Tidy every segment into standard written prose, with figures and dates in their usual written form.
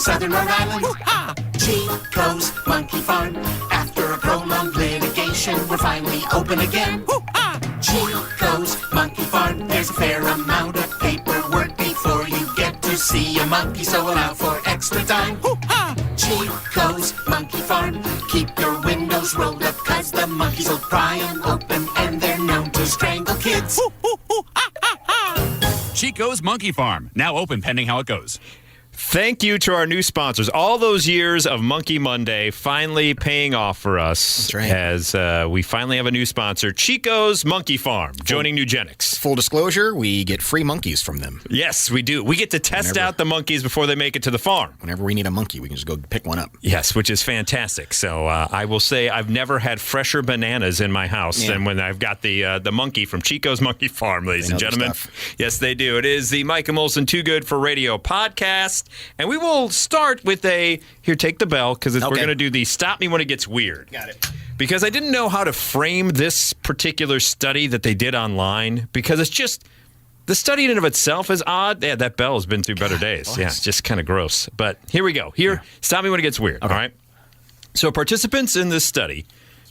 southern Rhode Island. Chico's Monkey Farm. After a prolonged litigation, we're finally open again. Chico's Monkey Farm. There's a fair amount of paperwork before you get to see a monkey, so allow for extra time. Chico's Monkey Farm. Keep your windows rolled up, 'cause the monkeys will pry 'em open, and they're known to strangle kids. Chico's Monkey Farm, now open pending how it goes. Thank you to our new sponsors. All those years of Monkey Monday finally paying off for us. That's right. As we finally have a new sponsor, Chico's Monkey Farm, joining Nugenics. Full disclosure, we get free monkeys from them. Yes, we do. We get to test out the monkeys before they make it to the farm. Whenever we need a monkey, we can just go pick one up. Yes, which is fantastic. So I will say I've never had fresher bananas in my house than when I've got the monkey from Chico's Monkey Farm, ladies and gentlemen. Yes, they do. It is the Mike and Molson Too Good for Radio podcast. And we will start with here, take the bell, because we're going to do the Stop Me When It Gets Weird. Got it. Because I didn't know how to frame this particular study that they did online, because it's just, the study in and of itself is odd. Yeah, that bell has been through better days. Boss. Yeah, it's just kind of gross. But here we go. Stop Me When It Gets Weird. Okay. All right. So participants in this study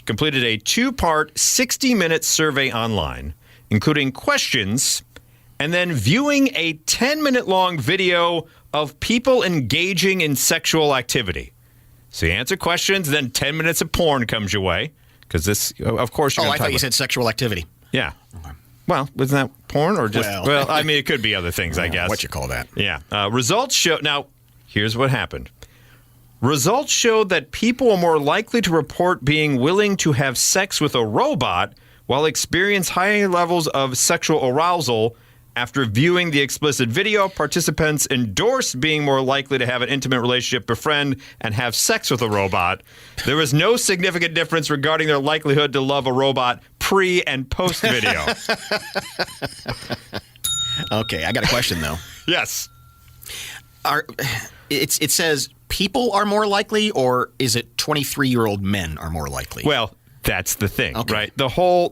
completed a 2-part, 60-minute survey online, including questions, and then viewing a 10-minute-long video of people engaging in sexual activity. So you answer questions, then 10 minutes of porn comes your way. Because this, of course, you're going to I thought you said sexual activity. Yeah. Okay. Well, wasn't that porn or just... Well, I mean, it could be other things, I guess. What you call that. Yeah. Results show... Now, here's what happened. Results showed that people are more likely to report being willing to have sex with a robot while experience higher levels of sexual arousal. After viewing the explicit video, participants endorsed being more likely to have an intimate relationship, befriend, and have sex with a robot. There was no significant difference regarding their likelihood to love a robot pre- and post-video. Okay, I got a question, though. Yes. It says people are more likely, or is it 23-year-old men are more likely? Well, that's the thing, right? The whole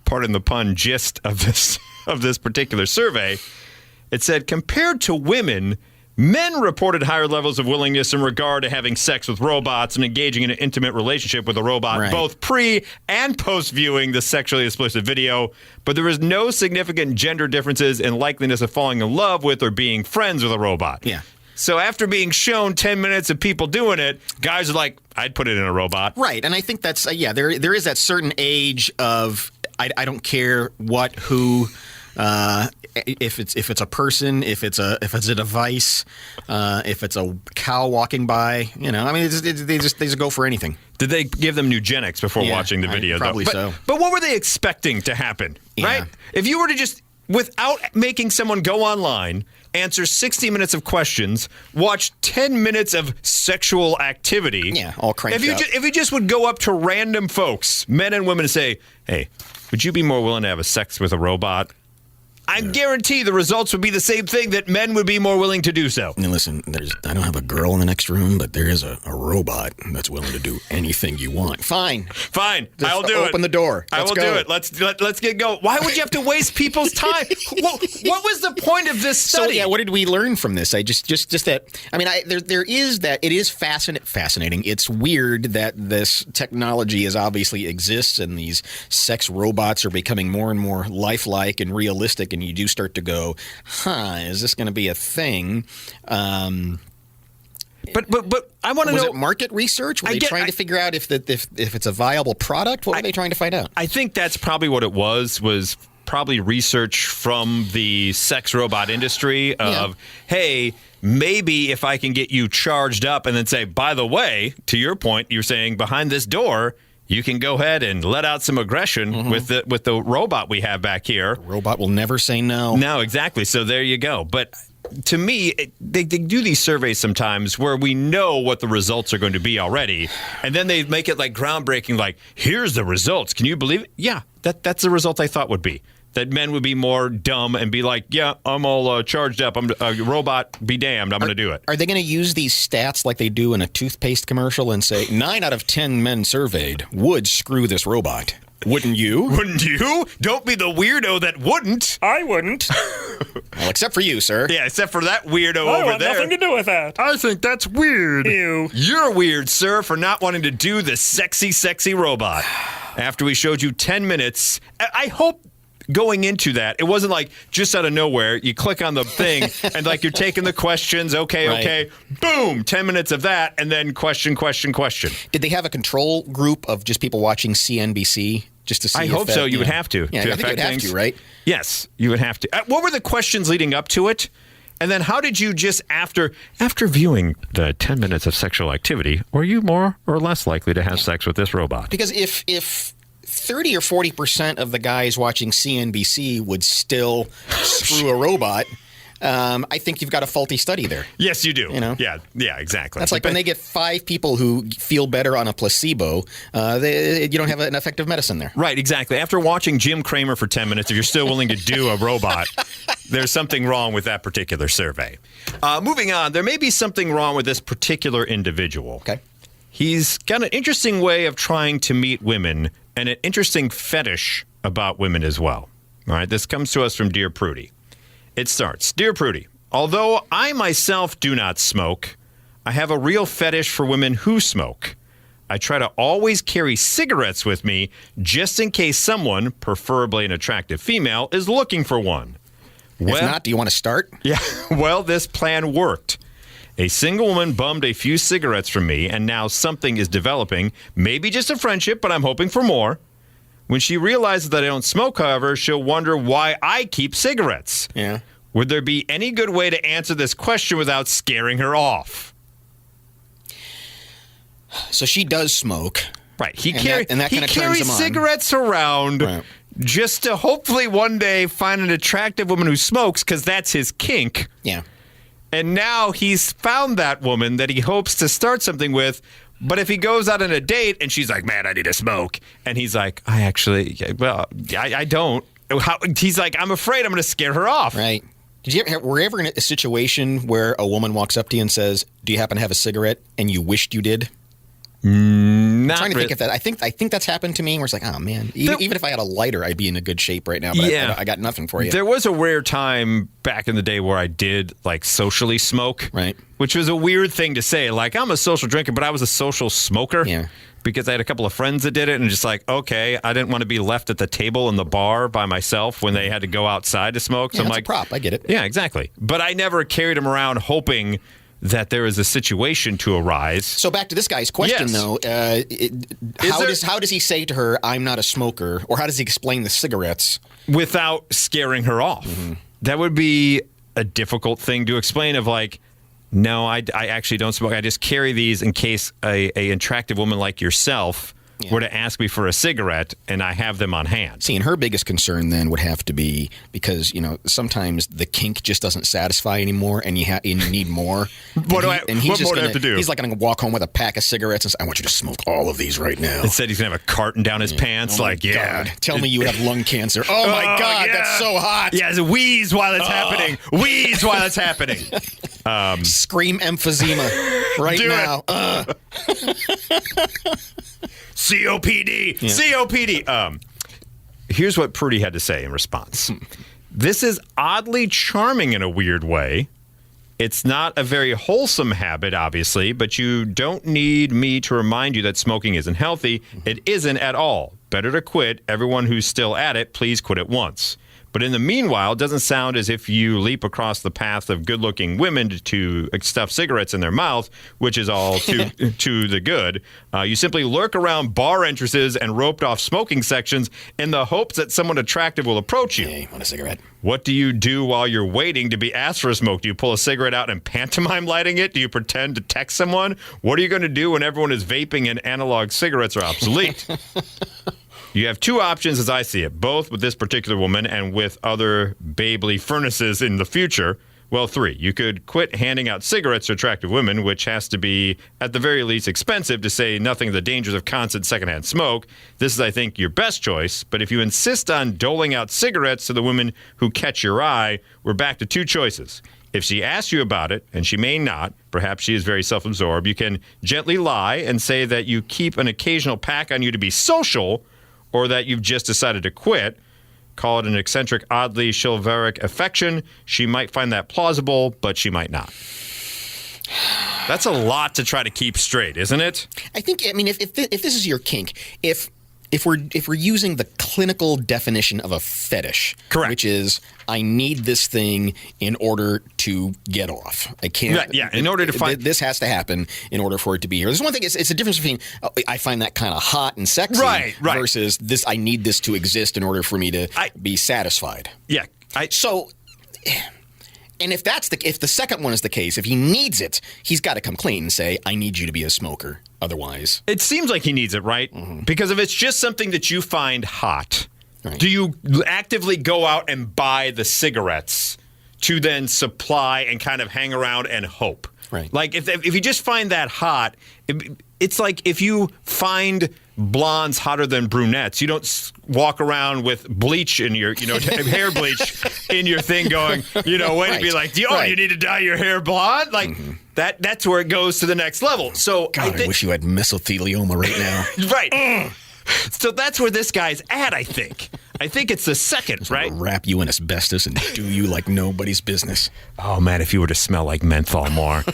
pardon the pun, gist of this particular survey, it said compared to women, men reported higher levels of willingness in regard to having sex with robots and engaging in an intimate relationship with a robot, both pre- and post-viewing the sexually explicit video, but there was no significant gender differences in likeliness of falling in love with or being friends with a robot. Yeah. So after being shown 10 minutes of people doing it, guys are like, I'd put it in a robot. Right, and I think that's, there is that certain age of, I don't care what, who... if it's a person, if it's a device, if it's a cow walking by, I mean, they just go for anything. Did they give them Nugenics before watching the video? Probably so. But what were they expecting to happen? Right? If you were to just, without making someone go online, answer 60 minutes of questions, watch 10 minutes of sexual activity. Yeah, all cranked up. If you just would go up to random folks, men and women, and say, hey, would you be more willing to have a sex with a robot? I guarantee the results would be the same thing, that men would be more willing to do so. Now listen, I don't have a girl in the next room, but there is a robot that's willing to do anything you want. Fine. I'll do it. Open the door. I will do it. Let's get going. Why would you have to waste people's time? What was the point of this study? So what did we learn from this? Just that. I mean, there is that. It is fascinating. It's weird that this technology obviously exists, and these sex robots are becoming more and more lifelike and realistic. And you do start to go, is this going to be a thing? But I want to know. Was it market research? Were they trying to figure out if it's a viable product? What were they trying to find out? I think that's probably what it was probably research from the sex robot industry of, hey, maybe if I can get you charged up and then say, by the way, to your point, you're saying behind this door, you can go ahead and let out some aggression with the robot we have back here. The robot will never say no. No, exactly. So there you go. But to me, they do these surveys sometimes where we know what the results are going to be already. And then they make it like groundbreaking, like, here's the results. Can you believe it? Yeah, that's the result I thought would be. That men would be more dumb and be like, yeah, I'm all charged up. I'm a robot, be damned. I'm going to do it. Are they going to use these stats like they do in a toothpaste commercial and say 9 out of 10 men surveyed would screw this robot? Wouldn't you? Wouldn't you? Don't be the weirdo that wouldn't. I wouldn't. Well, except for you, sir. Yeah, except for that weirdo I over want there. nothing to do with that. I think that's weird. Ew. You're weird, sir, for not wanting to do the sexy robot. After we showed you 10 minutes, I hope going into that, it wasn't like just out of nowhere, you click on the thing and like you're taking the questions, okay, boom, 10 minutes of that, and then question. Did they have a control group of just people watching CNBC just to see? I hope so. You would have to. Yeah, I think you'd have to, right? Yes, you would have to. What were the questions leading up to it? And then how did you just, after viewing the 10 minutes of sexual activity, were you more or less likely to have sex with this robot? Because if 30 or 40% of the guys watching CNBC would still screw a robot, I think you've got a faulty study there. Yes, you do. You know? Yeah, exactly. That's like when they get 5 people who feel better on a placebo, you don't have an effective medicine there. Right, exactly. After watching Jim Cramer for 10 minutes, if you're still willing to do a robot, there's something wrong with that particular survey. Moving on, there may be something wrong with this particular individual. Okay. He's got an interesting way of trying to meet women and an interesting fetish about women as well. All right, this comes to us from Dear Prudy. It starts, Dear Prudy, although I myself do not smoke, I have a real fetish for women who smoke. I try to always carry cigarettes with me just in case someone, preferably an attractive female, is looking for one. If not, do you want to start? Yeah, well, this plan worked. A single woman bummed a few cigarettes from me, and now something is developing. Maybe just a friendship, but I'm hoping for more. When she realizes that I don't smoke, however, she'll wonder why I keep cigarettes. Yeah. Would there be any good way to answer this question without scaring her off? So she does smoke. Right. He that kinda turns carries him on. cigarettes around Right. just to hopefully one day find an attractive woman who smokes, because that's his kink. Yeah. And now he's found that woman that he hopes to start something with. But if he goes out on a date and she's like, man, I need to smoke. And he's like, I don't. He's like, I'm afraid I'm going to scare her off. Right. Were you ever in a situation where a woman walks up to you and says, do you happen to have a cigarette? And you wished you did? I'm trying to think of that. I think that's happened to me where it's like, oh, man, even if I had a lighter, I'd be in a good shape right now. But Yeah. I got nothing for you. There was a rare time back in the day where I did like socially smoke. Right. Which was a weird thing to say. Like, I'm a social drinker, but I was a social smoker. Yeah. Because I had a couple of friends that did it, and just like, okay, I didn't want to be left at the table in the bar by myself when they had to go outside to smoke. So Yeah, I'm that's like, a prop. I get it. Yeah, exactly. But I never carried them around hoping that there is a situation to arise. So back to this guy's question, Yes. though. How does he say to her, I'm not a smoker? Or how does he explain the cigarettes? Without scaring her off. Mm-hmm. That would be a difficult thing to explain of like, no, I actually don't smoke. I just carry these in case a attractive woman like yourself were to ask me for a cigarette, and I have them on hand. See, and her biggest concern then would have to be because, sometimes the kink just doesn't satisfy anymore, and you need more. What more do I have to do? He's like going to walk home with a pack of cigarettes and say, I want you to smoke all of these right now. Instead, he's going to have a carton down his pants. Oh my like, God. Tell me you have lung cancer. Oh, my God, yeah. that's so hot. Yeah, wheeze while it's happening. Wheeze while it's happening. Scream emphysema right Do now. COPD. Yeah. COPD. Here's what Prudy had to say in response. This is oddly charming in a weird way. It's not a very wholesome habit, obviously, but you don't need me to remind you that smoking isn't healthy. It isn't at all. Better to quit. Everyone who's still at it, please quit at once. But in the meanwhile, it doesn't sound as if you leap across the path of good-looking women to stuff cigarettes in their mouth, which is all to the good. You simply lurk around bar entrances and roped-off smoking sections in the hopes that someone attractive will approach you. Hey, want a cigarette? What do you do while you're waiting to be asked for a smoke? Do you pull a cigarette out and pantomime lighting it? Do you pretend to text someone? What are you going to do when everyone is vaping and analog cigarettes are obsolete? You have two options as I see it, both with this particular woman and with other babely furnaces in the future. Well, three. You could quit handing out cigarettes to attractive women, which has to be, at the very least, expensive, to say nothing of the dangers of constant secondhand smoke. This is, I think, your best choice. But if you insist on doling out cigarettes to the women who catch your eye, we're back to two choices. If she asks you about it, and she may not, perhaps she is very self-absorbed, you can gently lie and say that you keep an occasional pack on you to be social, or that you've just decided to quit. Call it an eccentric, oddly chivalric affection. She might find that plausible, but she might not. That's a lot to try to keep straight, isn't it? I mean, if this is your kink, if we're using the clinical definition of a fetish, correct, which is I need this thing in order to get off. I can't. Right, yeah, in order to find this has to happen in order for it to be here. There's one thing. It's a difference between I find that kind of hot and sexy, right, versus this. I need this to exist in order for me to be satisfied. Yeah. So. And if the second one is the case, if he needs it, he's got to come clean and say, I need you to be a smoker. Otherwise. It seems like he needs it, right? Mm-hmm. Because if it's just something that you find hot, right, do you actively go out and buy the cigarettes to then supply and kind of hang around and hope? Right. Like if you just find that hot, it's like if you find blondes hotter than brunettes, you don't walk around with bleach in your, hair bleach in your thing going, waiting to be like, you need to dye your hair blonde? Like that's where it goes to the next level. So God, I wish you had mesothelioma right now. Right. So that's where this guy's at, I think. I think it's the second, right? Wrap you in asbestos and do you like nobody's business. Oh, man, if you were to smell like menthol more,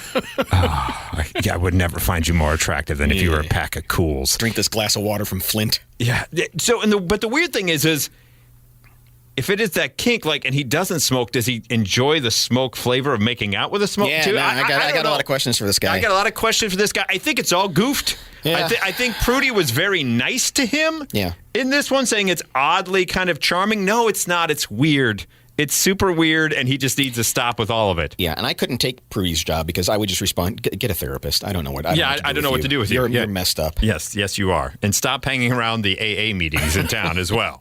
I would never find you more attractive than if you were a pack of Cools. Drink this glass of water from Flint. Yeah. So, but the weird thing is if it is that kink, and he doesn't smoke, does he enjoy the smoke flavor of making out with a smoke too? No, I got a lot of questions for this guy. I got a lot of questions for this guy. I think it's all goofed. Yeah. I think Prudy was very nice to him in this one, saying it's oddly kind of charming. No, it's not. It's weird. It's super weird, and he just needs to stop with all of it. Yeah, and I couldn't take Prudy's job because I would just respond, get a therapist. I don't know what I don't know what to do with you. You're messed up. Yes, you are. And stop hanging around the AA meetings in town as well.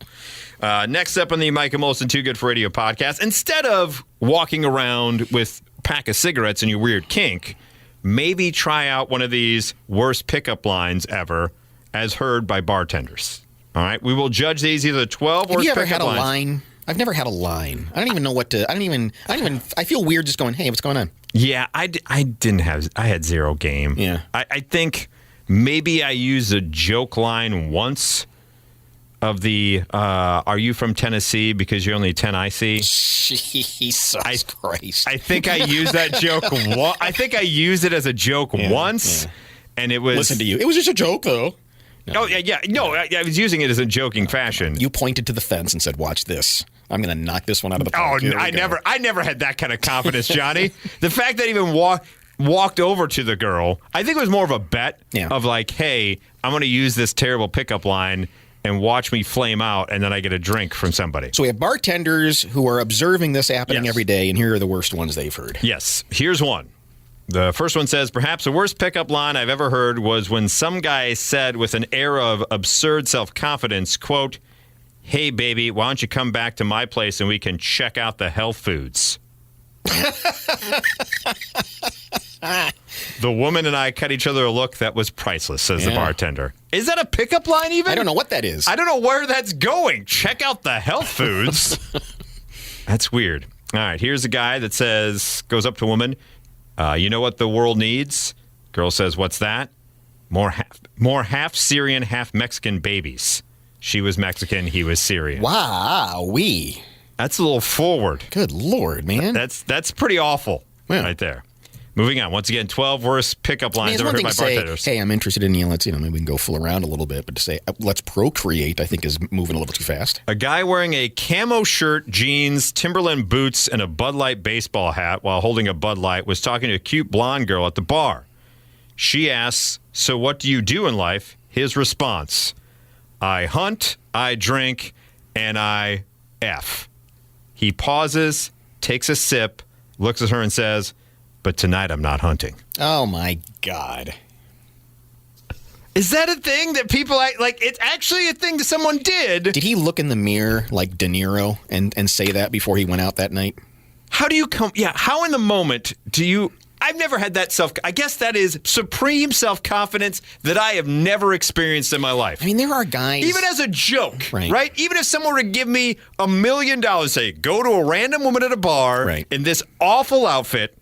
Next up on the Mike and Molson Too Good for Radio podcast, instead of walking around with a pack of cigarettes and your weird kink, maybe try out one of these worst pickup lines ever as heard by bartenders. All right? We will judge these either 12 worst pickup lines. Have you ever had a line? I've never had a line. I don't even know what to. I feel weird just going, hey, what's going on? Yeah, I didn't have. I had zero game. Yeah. I think maybe I used a joke line once of the, are you from Tennessee because you're only 10 IC? Jesus Christ. I think I used that joke. I think I used it as a joke once, and it was. Listen to you. It was just a joke, though. No. Oh, yeah. No, I was using it as a joking fashion. You pointed to the fence and said, watch this. I'm going to knock this one out of the park. Oh, I never had that kind of confidence, Johnny. The fact that I even walked over to the girl, I think it was more of a bet of like, hey, I'm going to use this terrible pickup line and watch me flame out, and then I get a drink from somebody. So we have bartenders who are observing this happening every day, and here are the worst ones they've heard. Yes. Here's one. The first one says, perhaps the worst pickup line I've ever heard was when some guy said with an air of absurd self-confidence, quote, hey, baby, why don't you come back to my place and we can check out the health foods? The woman and I cut each other a look that was priceless, says the bartender. Is that a pickup line even? I don't know what that is. I don't know where that's going. Check out the health foods. That's weird. All right, here's a guy that goes up to a woman, you know what the world needs? Girl says, what's that? More half Syrian, half Mexican babies. She was Mexican, he was Syrian. Wow-wee. That's a little forward. Good Lord, man. That's pretty awful right there. Moving on. Once again, 12 worst pickup lines ever heard by bartenders. Hey, I'm interested in you. Let's, maybe we can go fool around a little bit. But to say, let's procreate, I think is moving a little too fast. A guy wearing a camo shirt, jeans, Timberland boots, and a Bud Light baseball hat while holding a Bud Light was talking to a cute blonde girl at the bar. She asks, so what do you do in life? His response, I hunt, I drink, and I F. He pauses, takes a sip, looks at her and says, but tonight I'm not hunting. Oh, my God. Is that a thing that people like? It's actually a thing that someone did. Did he look in the mirror like De Niro and say that before he went out that night? How do you come? Yeah, how in the moment do you? I've never had that I guess that is supreme self-confidence that I have never experienced in my life. I mean, there are guys. Even as a joke, right? Even if someone were to give me $1 million, say, go to a random woman at a bar in this awful outfit,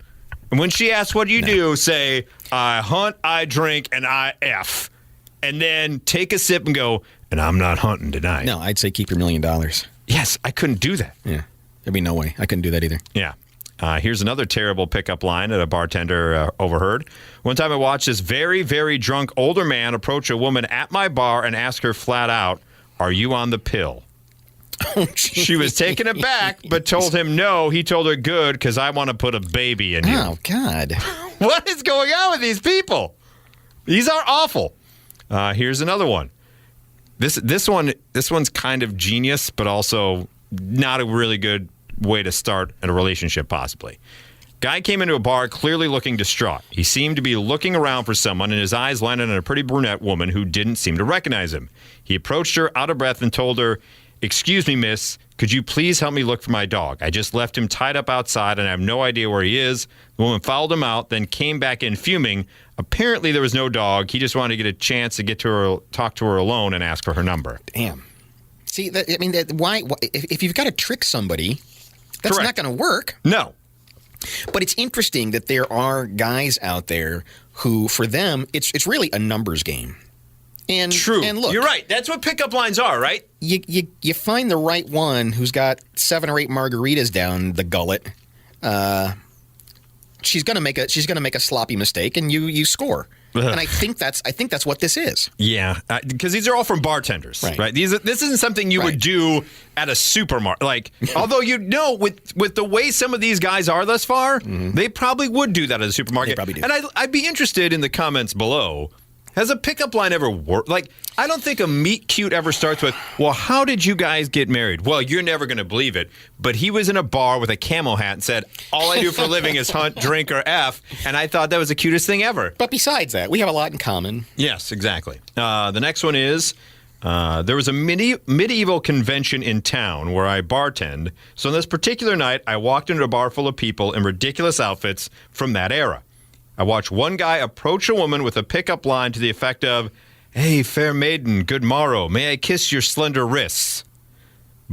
and when she asks, what do you do? Say, I hunt, I drink, and I F. and then take a sip and go, and I'm not hunting tonight. No, I'd say keep your $1 million. Yes, I couldn't do that. Yeah. There'd be no way. I couldn't do that either. Yeah. Here's another terrible pickup line that a bartender overheard. One time I watched this very, very drunk older man approach a woman at my bar and ask her flat out, "Are you on the pill?" Oh, She was taken aback, but told him no. He told her, "Good, because I want to put a baby in you." Oh, God. What is going on with these people? These are awful. Here's another one. This one's kind of genius, but also not a really good way to start a relationship, possibly. Guy came into a bar clearly looking distraught. He seemed to be looking around for someone, and his eyes landed on a pretty brunette woman who didn't seem to recognize him. He approached her out of breath and told her, "Excuse me, miss, could you please help me look for my dog? I just left him tied up outside and I have no idea where he is." The woman followed him out, then came back in fuming. Apparently there was no dog. He just wanted to get a chance to get to her, talk to her alone and ask for her number. Damn. See, why? If you've got to trick somebody, that's Correct. not going to work. No. But it's interesting that there are guys out there who, for them, it's really a numbers game. And True. And look, you're right. That's what pickup lines are, right? You find the right one who's got 7 or 8 margaritas down the gullet. She's gonna make a sloppy mistake, and you score. And I think that's what this is. Yeah, because these are all from bartenders, right? This isn't something you would do at a supermarket. Like, although with the way some of these guys are thus far, they probably would do that at a supermarket. They probably do. And I'd be interested in the comments below. Has a pickup line ever worked? Like, I don't think a meet cute ever starts with, "Well, how did you guys get married?" Well, you're never going to believe it, but he was in a bar with a camel hat and said, "All I do for a living is hunt, drink, or F," and I thought that was the cutest thing ever. But besides that, we have a lot in common. Yes, exactly. The next one is, there was a medieval convention in town where I bartend, so on this particular night, I walked into a bar full of people in ridiculous outfits from that era. I watched one guy approach a woman with a pickup line to the effect of, "Hey, fair maiden, good morrow. May I kiss your slender wrists?"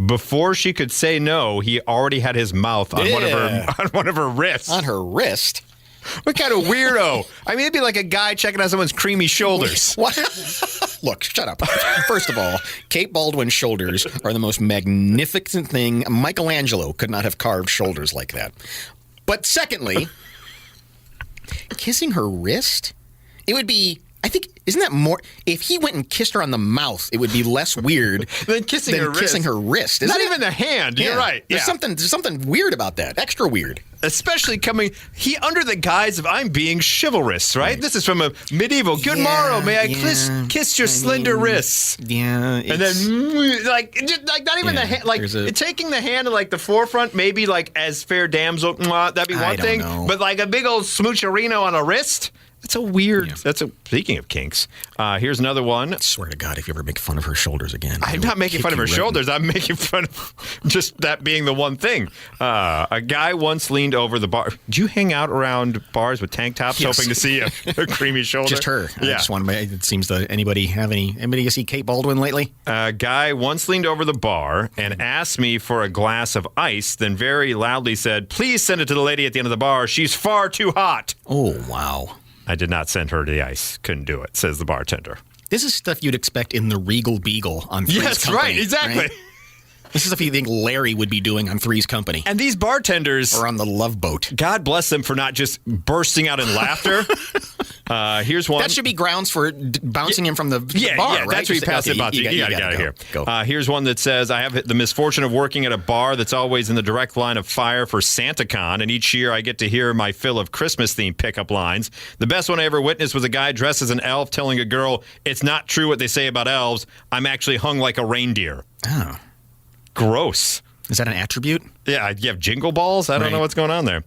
Before she could say no, he already had his mouth on one of her wrists. On her wrist? What kind of weirdo? I mean, it'd be like a guy checking out someone's creamy shoulders. What? Look, shut up. First of all, Kate Baldwin's shoulders are the most magnificent thing. Michelangelo could not have carved shoulders like that. But secondly, kissing her wrist? It would be, I think, isn't that more? If he went and kissed her on the mouth, it would be less weird than kissing her wrist. Not even the hand. Yeah. You're right. There's something weird about that. Extra weird. Especially under the guise of I'm being chivalrous, right? This is from a medieval. Good morrow, may I kiss your slender wrists? Yeah. And then, like not even the hand, taking the hand in like the forefront, maybe like as fair damsel, that'd be one thing. Know. But like a big old smoocherino on a wrist? That's a weird. Yeah. Speaking of kinks, here's another one. I swear to God, if you ever make fun of her shoulders again, I'm not making fun of her shoulders. I'm making fun of just that being the one thing. A guy once leaned over the bar. Do you hang out around bars with tank tops, hoping to see a creamy shoulder? Just her. Yeah. I just want to. It seems to anybody see Kate Baldwin lately? A guy once leaned over the bar and asked me for a glass of ice. Then very loudly said, "Please send it to the lady at the end of the bar. She's far too hot." Oh wow. I did not send her to the ice. Couldn't do it, says the bartender. This is stuff you'd expect in the Regal Beagle on Three's Yes, Company. right, exactly. Right? This is stuff you think Larry would be doing on Three's Company. And these bartenders... Or on the Love Boat. God bless them for not just bursting out in laughter. Here's one. That should be grounds for bouncing him from the bar, yeah, right? That's where you pass it about. You got to get out of here. Go. Here's one that says, I have the misfortune of working at a bar that's always in the direct line of fire for SantaCon, and each year I get to hear my fill of Christmas-themed pickup lines. The best one I ever witnessed was a guy dressed as an elf telling a girl, "It's not true what they say about elves. I'm actually hung like a reindeer." Oh. Gross. Is that an attribute? Yeah, you have jingle balls? I don't know what's going on there.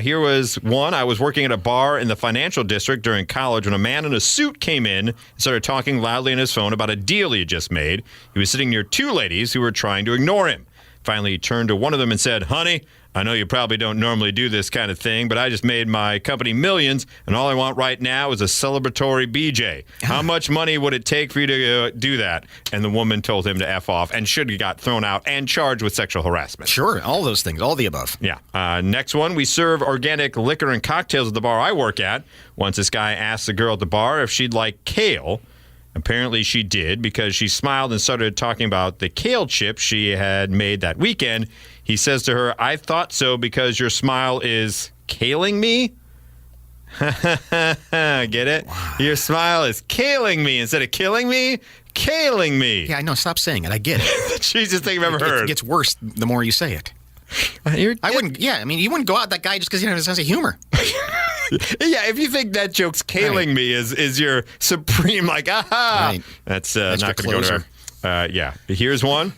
Here was one. I was working at a bar in the financial district during college when a man in a suit came in and started talking loudly on his phone about a deal he had just made. He was sitting near two ladies who were trying to ignore him. Finally, he turned to one of them and said, "Honey, I know you probably don't normally do this kind of thing, but I just made my company millions, and all I want right now is a celebratory BJ. How much money would it take for you to do that?" And the woman told him to F off and should have got thrown out and charged with sexual harassment. Sure, all those things, all the above. Yeah. Next one, we serve organic liquor and cocktails at the bar I work at. Once this guy asked the girl at the bar if she'd like kale. Apparently she did, because she smiled and started talking about the kale chips she had made that weekend. He says to her, "I thought so because your smile is kaling me." Get it? Wow. Your smile is kaling me instead of killing me. Kaling me. Yeah, I know. Stop saying it. I get it. Cheesiest thing I've ever heard. It gets worse the more you say it. I wouldn't. Yeah, I mean, you wouldn't go out that guy just because he has a sense of humor. Yeah, if you think that joke's kaling me is your supreme, like, aha. Right. That's not going to go there. Yeah. Here's one.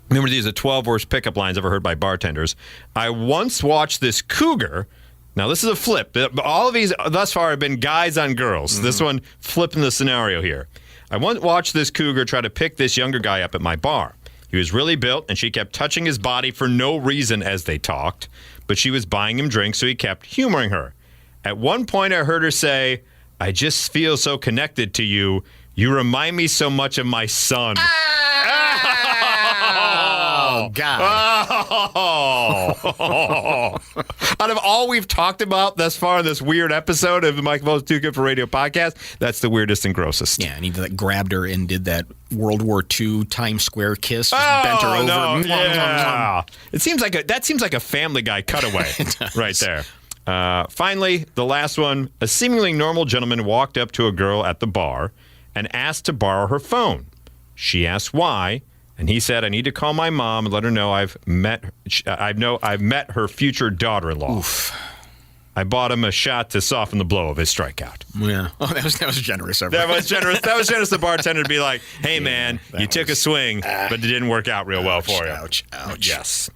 Remember, these are 12 worst pickup lines ever heard by bartenders. "I once watched this cougar." Now, this is a flip. All of these thus far have been guys on girls. Mm-hmm. This one flipping the scenario here. "I once watched this cougar try to pick this younger guy up at my bar. He was really built, and she kept touching his body for no reason as they talked, but she was buying him drinks, so he kept humoring her. At one point, I heard her say, 'I just feel so connected to you. You remind me so much of my son.'" Oh, God. Oh. Out of all we've talked about thus far in this weird episode of the Mike Vo's Too Good for Radio podcast, that's the weirdest and grossest. Yeah, and he grabbed her and did that World War II Times Square kiss. Bent her over. No. Yeah. That seems like a Family Guy cutaway right there. Finally, the last one. "A seemingly normal gentleman walked up to a girl at the bar and asked to borrow her phone. She asked why, and he said, 'I need to call my mom and let her know I've met her future daughter-in-law.' Oof. I bought him a shot to soften the blow of his strikeout." Yeah. Oh, that was generous. That was generous. That was generous. The bartender to be like, "Hey, man, you took a swing, but it didn't work out real well for you." Ouch. Yes.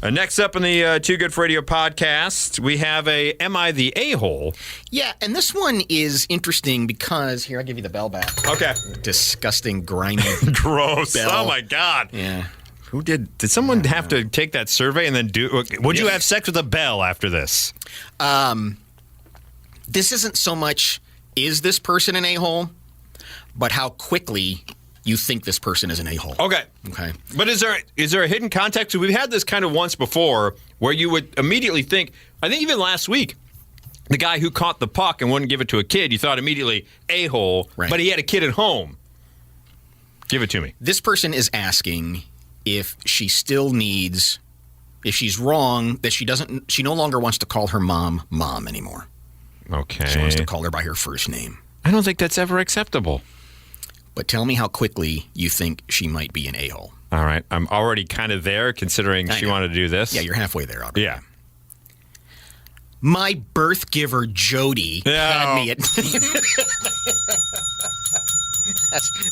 Next up in the Too Good for Radio podcast, we have a Am I the A-hole? Yeah, and this one is interesting because, here, I'll give you the bell back. Okay. Disgusting, grimy. Gross. Bell. Oh, my God. Yeah. Who did someone have to take that survey and then would you have sex with a bell after this? This isn't so much, is this person an a-hole, but how quickly you think this person is an a-hole. Okay. But is there a hidden context? We've had this kind of once before where you would immediately think, I think even last week, the guy who caught the puck and wouldn't give it to a kid, you thought immediately a-hole, right. But he had a kid at home. Give it to me. This person is asking if she still needs, if she's wrong, that she no longer wants to call her mom anymore. Okay. She wants to call her by her first name. I don't think that's ever acceptable. But tell me how quickly you think she might be an a-hole. All right. I'm already kind of there, considering she wanted to do this. Yeah, you're halfway there already. Yeah. "My birth giver, Jody, had me at..."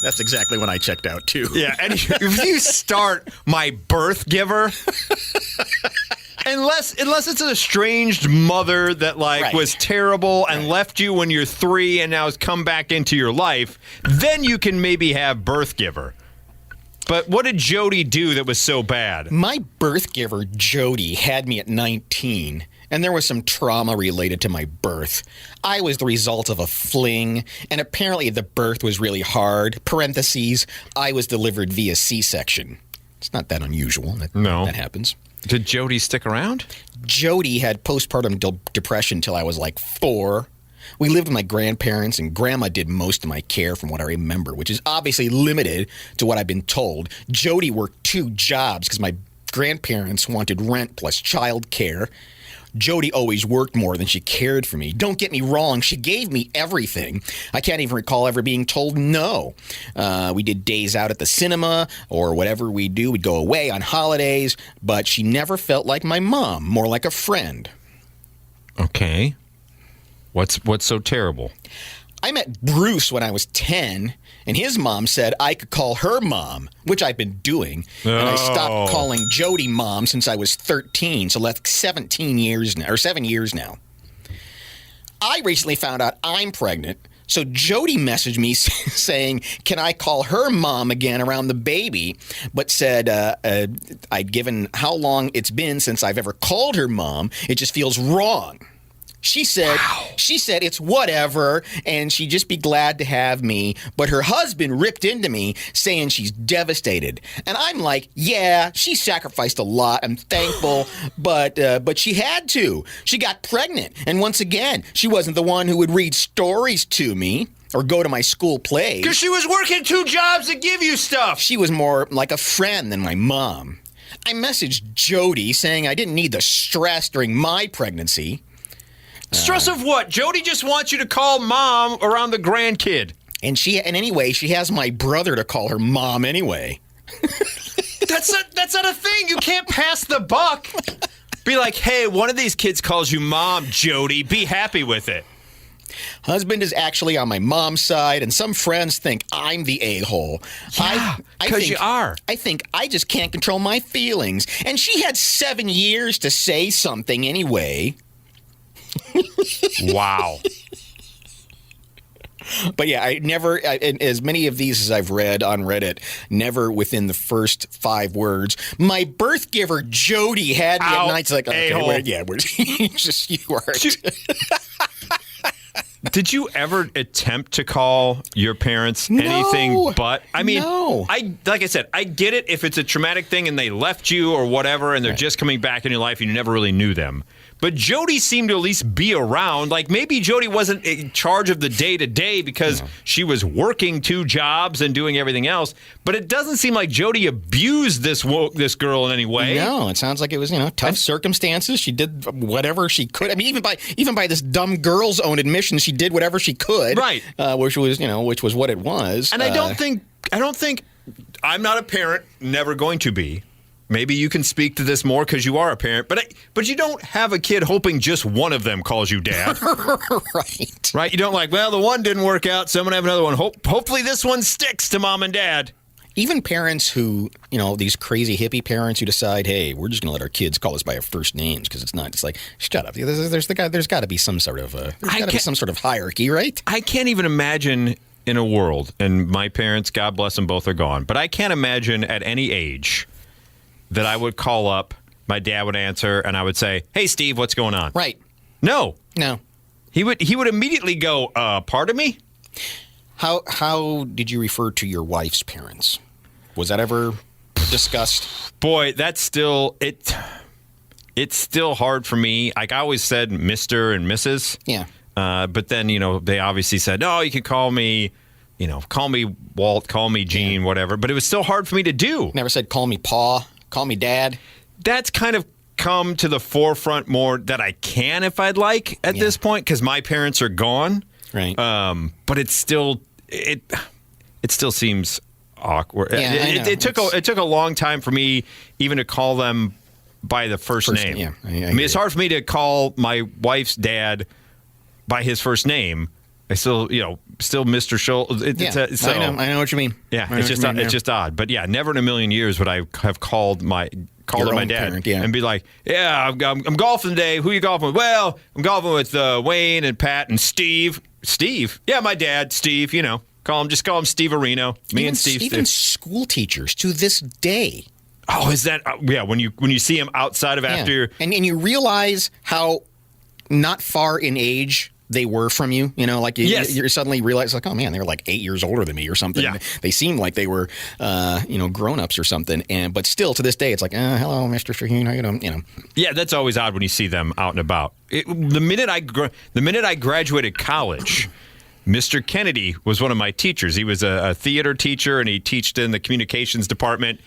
That's exactly when I checked out, too. Yeah, and if you start "my birth giver," unless it's an estranged mother that was terrible and left you when you're 3 and now has come back into your life, then you can maybe have birth giver. But what did Jody do that was so bad? "My birth giver, Jody, had me at 19. And there was some trauma related to my birth. I was the result of a fling, and apparently the birth was really hard. Parentheses, I was delivered via C-section." It's not that unusual. That happens. Did Jody stick around? Jody had postpartum depression until I was 4. We lived with my grandparents, and Grandma did most of my care from what I remember, which is obviously limited to what I've been told. Jody worked 2 jobs because my grandparents wanted rent plus child care. Jody always worked more than she cared for me. Don't get me wrong, she gave me everything. I can't even recall ever being told no. We did days out at the cinema or whatever we do. We'd go away on holidays, but she never felt like my mom, more like a friend. Okay. What's so terrible? I met Bruce when I was 10, and his mom said I could call her mom, which I've been doing. And I stopped calling Jody mom since I was 13, so that's 17 years now, or 7 years now. I recently found out I'm pregnant, so Jody messaged me saying, can I call her mom again around the baby, but said I'd given how long it's been since I've ever called her mom. It just feels wrong. She said it's whatever, and she'd just be glad to have me. But her husband ripped into me, saying she's devastated. And I'm like, yeah, she sacrificed a lot. I'm thankful, but she had to. She got pregnant, and once again, she wasn't the one who would read stories to me. or go to my school plays. Because she was working 2 jobs to give you stuff. She was more like a friend than my mom. I messaged Jody saying I didn't need the stress during my pregnancy. Stress of what? Jody just wants you to call mom around the grandkid. And anyway, she has my brother to call her mom anyway. That's not a thing. You can't pass the buck. Be like, hey, one of these kids calls you mom, Jody. Be happy with it. Husband is actually on my mom's side, and some friends think I'm the a-hole. Yeah, because you are. I think I just can't control my feelings. And she had 7 years to say something anyway. Wow. But yeah, as many of these as I've read on Reddit, never within the first 5 words. My birth giver, Jody, had me at night. It's like, okay, you are. Did you ever attempt to call your parents anything but? I mean, no. Like I said, I get it if it's a traumatic thing and they left you or whatever and they're just coming back in your life and you never really knew them. But Jody seemed to at least be around. Like maybe Jody wasn't in charge of the day-to-day because she was working 2 jobs and doing everything else. But it doesn't seem like Jody abused this girl in any way. No, it sounds like it was tough circumstances. She did whatever she could. I mean, even by this dumb girl's own admission, she did whatever she could. Right. Which was what it was. And I don't think I'm not a parent, never going to be. Maybe you can speak to this more because you are a parent, but you don't have a kid hoping just one of them calls you dad. Right? You don't the one didn't work out, so I'm going to have another one. Hopefully this one sticks to mom and dad. Even parents who, these crazy hippie parents who decide, hey, we're just going to let our kids call us by our first names because it's like, shut up. There's got to be some sort of hierarchy, right? I can't even imagine in a world, and my parents, God bless them, both are gone, but I can't imagine at any age that I would call up, my dad would answer, and I would say, hey, Steve, what's going on? Right. No. He would immediately go, pardon me? How did you refer to your wife's parents? Was that ever discussed? Boy, that's still, it's still hard for me. Like I always said Mr. and Mrs. Yeah. But then, they obviously said, no, you can call me, call me Walt, call me Gene, whatever. But it was still hard for me to do. Never said call me Pa. Call me Dad. That's kind of come to the forefront more that I can if I'd like at this point because my parents are gone. Right. But it's still it still seems awkward. Yeah, it took a long time for me even to call them by the first name. Yeah, I mean, it's hard for me to call my wife's dad by his first name. I still Mr. Schultz. I know what you mean. Yeah, it's just odd. But yeah, never in a million years would I have called my dad parent, and be like, yeah, I'm golfing today. Who you golfing with? Well, I'm golfing with Wayne and Pat and Steve. Steve? Yeah, my dad, Steve. Call him Steve Areno. And Steve. Even school teachers to this day. Oh, is that? When you see him outside of after, and you realize how not far in age they were from you, you suddenly realize oh man, they were like 8 years older than me or something. Yeah. They seemed like they were, grown-ups or something. But still to this day, it's like, hello, Mr. Shaheen, how you doing? Yeah, that's always odd when you see them out and about. The minute I graduated college, Mr. Kennedy was one of my teachers. He was a theater teacher and he taught in the communications department.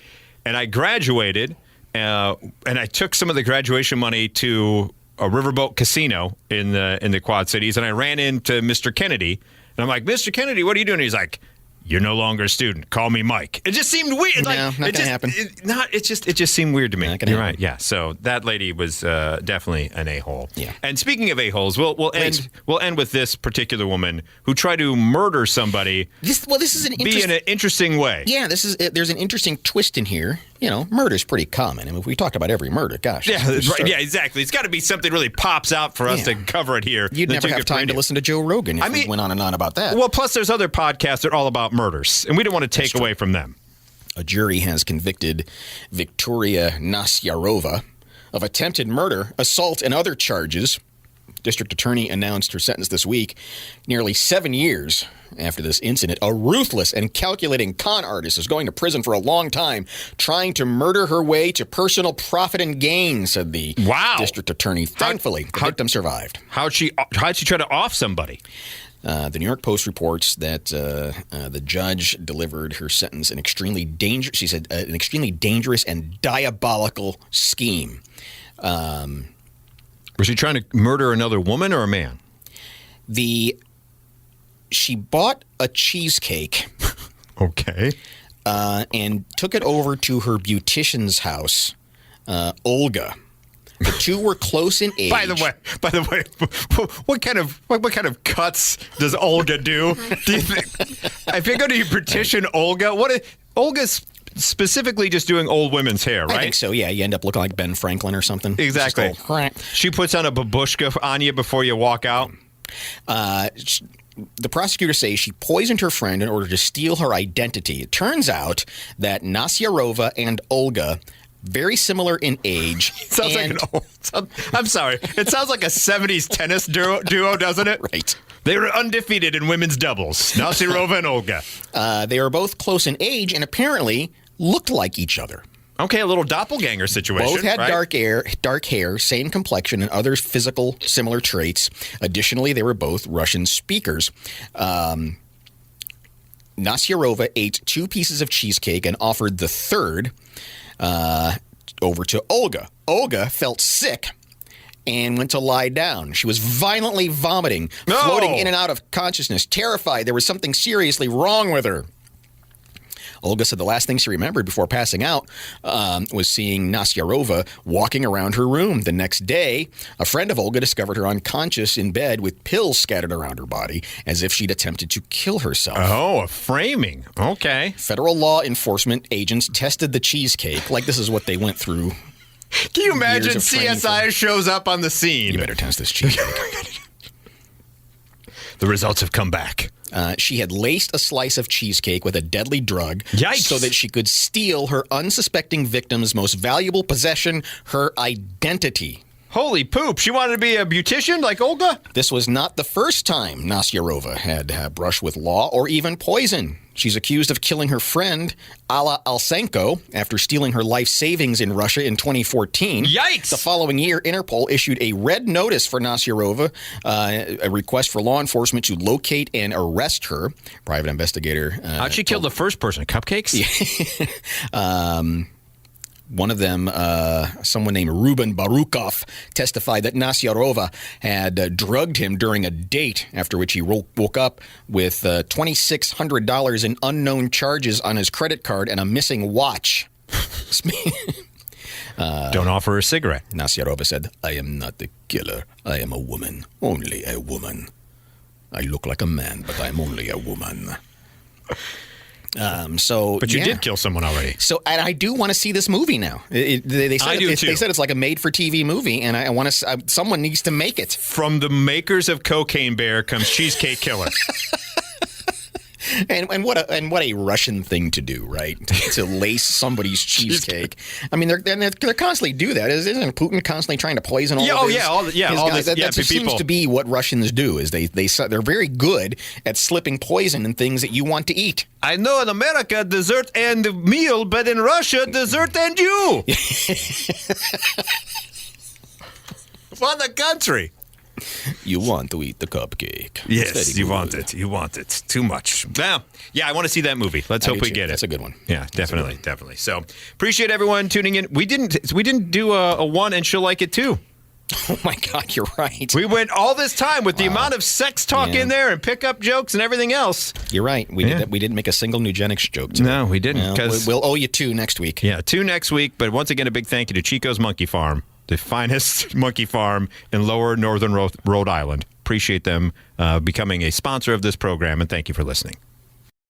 And I graduated, and I took some of the graduation money to a riverboat casino in the Quad Cities, and I ran into Mr. Kennedy, and I'm like, Mr. Kennedy, what are you doing? He's like, you're no longer a student. Call me Mike. It just seemed weird. No, not gonna happen. It just seemed weird to me. You're right. Yeah. So that lady was definitely an a-hole. Yeah. And speaking of a-holes, we'll end with this particular woman who tried to murder somebody. This is in an interesting way. Yeah. There's an interesting twist in here. Murder's pretty common. I mean, if we talked about every murder, gosh. Yeah, right. Yeah, exactly. It's got to be something really pops out for us to cover it here. You'd never have time to listen to Joe Rogan if we went on and on about that. Well, plus there's other podcasts that are all about murders, and we don't want to take away from them. A jury has convicted Victoria Nasyarova of attempted murder, assault, and other charges. District Attorney announced her sentence this week, nearly 7 years after this incident. A ruthless and calculating con artist is going to prison for a long time, trying to murder her way to personal profit and gain, said the District Attorney. Thankfully, the victim survived. How'd she try to off somebody? The New York Post reports that the judge delivered her sentence an extremely dangerous. She said an extremely dangerous and diabolical scheme. Was she trying to murder another woman or a man? She bought a cheesecake. Okay. And took it over to her beautician's house, Olga. The two were close in age. By the way, what kind of cuts does Olga do? Do you think? If you go to your beautician, Olga, Olga's specifically just doing old women's hair, right? I think so. Yeah, you end up looking like Ben Franklin or something. Exactly. Just go, she puts on a babushka on you before you walk out. The prosecutors say she poisoned her friend in order to steal her identity. It turns out that Nasyarova and Olga, very similar in age. Sounds like I'm sorry. It sounds like a 70s tennis duo, doesn't it? Right. They were undefeated in women's doubles. Nasyarova and Olga. They are both close in age and apparently looked like each other. Okay, a little doppelganger situation. Both had right? dark hair, same complexion, and other physical similar traits. Additionally, they were both Russian speakers. Nasyarova ate 2 pieces of cheesecake and offered the third over to Olga. Olga felt sick and went to lie down. She was violently vomiting, floating in and out of consciousness, terrified there was something seriously wrong with her. Olga said the last thing she remembered before passing out was seeing Nasyarova walking around her room. The next day, a friend of Olga discovered her unconscious in bed with pills scattered around her body as if she'd attempted to kill herself. Oh, a framing. Okay. Federal law enforcement agents tested the cheesecake. Like this is what they went through. Can you imagine CSI shows up on the scene? You better test this cheesecake. The results have come back. She had laced a slice of cheesecake with a deadly drug so that she could steal her unsuspecting victim's most valuable possession, her identity. Holy poop. She wanted to be a beautician like Olga? This was not the first time Nasyarova had brushed with law or even poison. She's accused of killing her friend, Alla Alsenko, after stealing her life savings in Russia in 2014. Yikes! The following year, Interpol issued a red notice for Nasyarova, a request for law enforcement to locate and arrest her. Private investigator. How'd she kill the first person? Cupcakes? One of them, someone named Ruben Barukov, testified that Nasyarova had drugged him during a date, after which he woke up with $2,600 in unknown charges on his credit card and a missing watch. Don't offer her a cigarette. Nasyarova said, "I am not the killer. I am a woman. Only a woman. I look like a man, but I'm only a woman." But you did kill someone already. So, and I do want to see this movie now. They said it's like a made-for-TV movie, and I want to. Someone needs to make it. From the makers of Cocaine Bear comes Cheesecake Killer. And what a Russian thing to do, right? To lace somebody's cheesecake. I mean, they're constantly do that. Isn't Putin constantly trying to poison all of his guys? That just seems to be what Russians do. Is they're very good at slipping poison in things that you want to eat. I know in America dessert and meal, but in Russia dessert and you. What a country. You want to eat the cupcake. Yes, you want it. You want it. Too much. Yeah, I want to see that movie. Let's hope we get it. That's a good one. Yeah, definitely. So appreciate everyone tuning in. We didn't do a one and she'll like it too. Oh my God, you're right. We went all this time with the amount of sex talk in there and pickup jokes and everything else. You're right. We didn't make a single eugenics joke today. No, we didn't. We'll owe you 2 next week. Yeah, 2 next week. But once again, a big thank you to Chico's Monkey Farm, the finest monkey farm in lower northern Rhode Island. Appreciate them becoming a sponsor of this program, and thank you for listening.